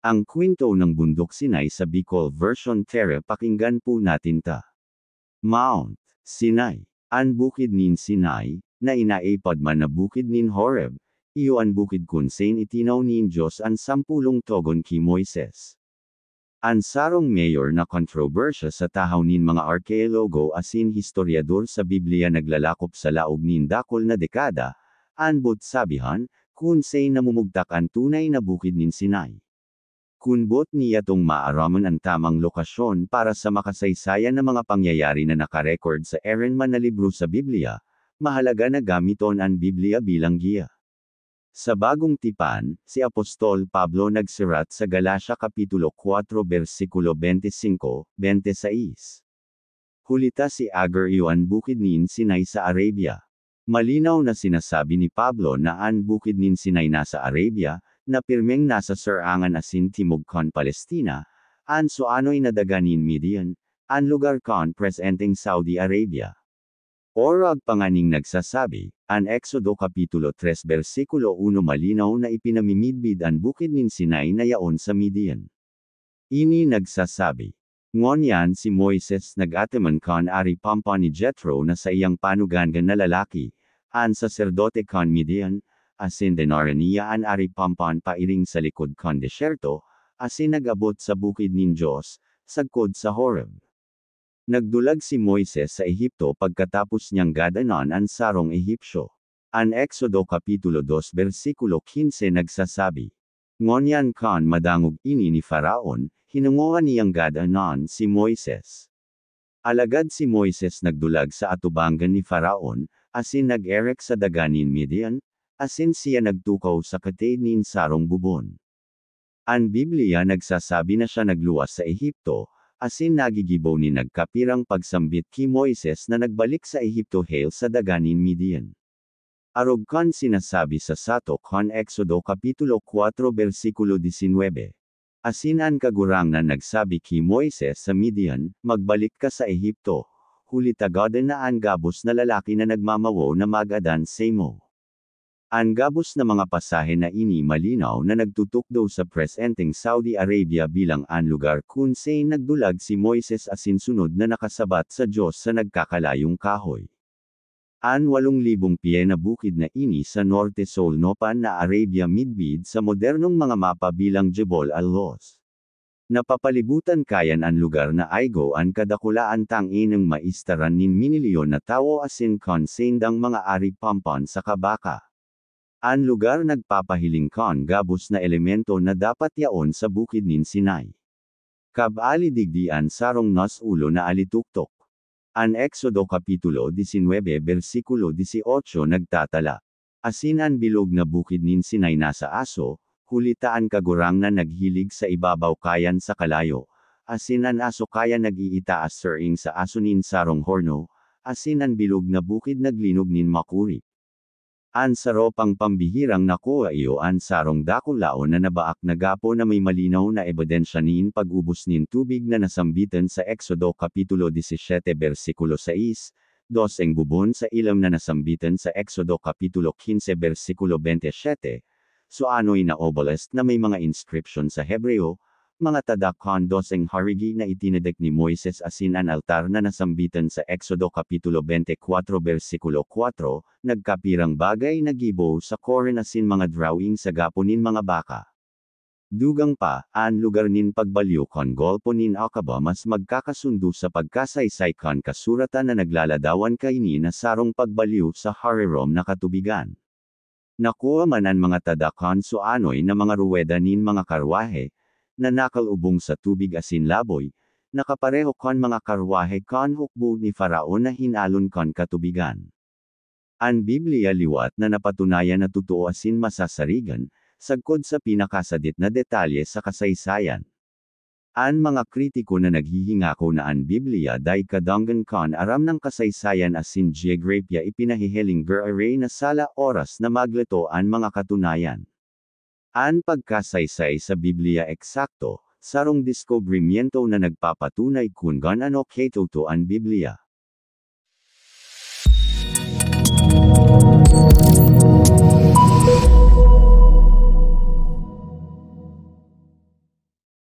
Ang kwento ng Bundok Sinai sa Bicol version Tere pakinggan po natin ta. Mount Sinai. An bukid nin Sinai, na inaipad man na bukid nin Horeb, iyo an bukid kun sain itinaw nin Diyos an 10 togon ki Moises. An sarong mayor na kontrobersya sa tahaw nin mga arkeologo asin historiador sa Biblia naglalakop sa laog nin dakol na dekada, anbot sabihan, kun sain namumugtak ang tunay na bukid nin Sinai. Kunbot niya tong maaraman ang tamang lokasyon para sa makasaysayan ng mga pangyayari na nakarecord sa man na libro sa Biblia, mahalaga na gamiton ang Biblia bilang giya. Sa bagong tipan, si Apostol Pablo nagsirat sa Galacia Kapitulo 4 versikulo 25-26. Hulita si Agar iyon bukid nin Sinai sa Arabia. Malinaw na sinasabi ni Pablo na ang bukid nin Sinai nasa Arabia, na pirmeng nasa Sirangan asin Timog kon Palestina, an suanoy na daganin Midian, an lugar kon presenteng Saudi Arabia. Orag panganing nagsasabi, an Exodo Kapitulo 3 versikulo 1 malinaw na ipinamimidbid ang bukid nin Sinai na yaon sa Midian. Ini nagsasabi, ngonyan si Moises nag-ataman kon ari pampa ni Jethro na sa iyang panugangan na lalaki, an saserdote kon Midian, asin dinaran niya an ari pampan pairing sa likod kon desyerto, asin nag-abot sa bukid nin Diyos, sagkod sa Horeb. Nagdulag si Moises sa Ehipto pagkatapos niyang gadanon ang sarong Ehipsyo. An Exodo Kapitulo 2 versikulo 15 nagsasabi, ngonyan kon madangog ini ni Faraon, hinunguan niyang gadanon si Moises. Alagad si Moises nagdulag sa atubangan ni Faraon, asin nag-erek sa daganin Midian, asin siya nagtukaw sa katay nin sarong bubon. Ang Biblia nagsasabi na siya nagluwas sa Ehipto, asin nagigibaw ni nagkapirang pagsambit ki Moises na nagbalik sa Ehipto hail sa daganin Midian. Arog kon sinasabi sa sato kon Exodo Kapitulo 4 versikulo 19. Asin ang kagurang na nagsabi ki Moises sa Midian, magbalik ka sa Ehipto, huli tagadan na ang gabos na lalaki na nagmamawo na magadan sa mo. Ang gabos na mga pasahe na ini malinaw na nagtutukdo sa presenteng Saudi Arabia bilang ang lugar kung saan nagdulag si Moises asin sunod na nakasabat sa Diyos sa nagkakalayong kahoy. Ang 8,000 pie na bukid na ini sa Norte Solnopan na Arabia midbid sa modernong mga mapa bilang Jebel al-Los. Napapalibutan kayan ang lugar na Aigo ang kadakulaan tangin ng maistaran nin minilyon na tao asin konsendang mga ari pampon sa kabaka. Ang lugar nagpapahiling kon gabos na elemento na dapat yaon sa bukid nin Sinai. Kabali digdian sarong nas ulo na alituktok. Ang Exodo Kapitulo 19 versikulo 18 nagtatala. Asin ang bilog na bukid nin Sinai nasa aso, hulitaan kagurang na naghilig sa ibabaw kayan sa kalayo. Asin ang aso kaya nag-iitaas sering sa aso nin sarong horno, asin ang bilog na bukid naglinog nin makuri. An saropang pambihirang nakuha iyo an sarong dakulaon na nabaak na gapo na may malinaw na ebidensya nin pag-ubos nin tubig na nasambitan sa Exodo Kapitulo 17 versikulo 6, doseng bubon sa ilam na nasambitan sa Exodo Kapitulo 15 versikulo 27, suanoy na obelisk na may mga inscription sa Hebreo, mga tadakon doseng harigi na itinadek ni Moises asin an altar na nasambitan sa Exodo Kapitulo 24 versikulo 4, nagkapirang bagay na gibo sa koren asin mga drawing sa gaponin mga baka. Dugang pa, an lugar nin pagbalyo kon golpo nin Aqaba mas magkakasundo sa pagkasaysay kon kasuratan na naglaladawan kaini na sarong pagbalyo sa Harirom na katubigan. Nakuha man ang mga tadakon suanoy na mga ruweda nin mga karwahe, na nakalubong sa tubig asin laboy, nakapareho kon mga karwahe kon hukbo ni Faraon na hinalon kon katubigan. Ang Biblia liwat na napatunayan na totoo asin masasarigan, sagkod sa pinakasadit na detalye sa kasaysayan. Ang mga kritiko na naghihingako na ang Biblia day kadanggan kon aram ng kasaysayan asin geograpya ipinahiheling aray na sala oras na magleto ang mga katunayan. Ang pagkasaysay sa Biblia eksakto, sarong deskubrimiento na nagpapatunay kung gaano katoto ang Biblia.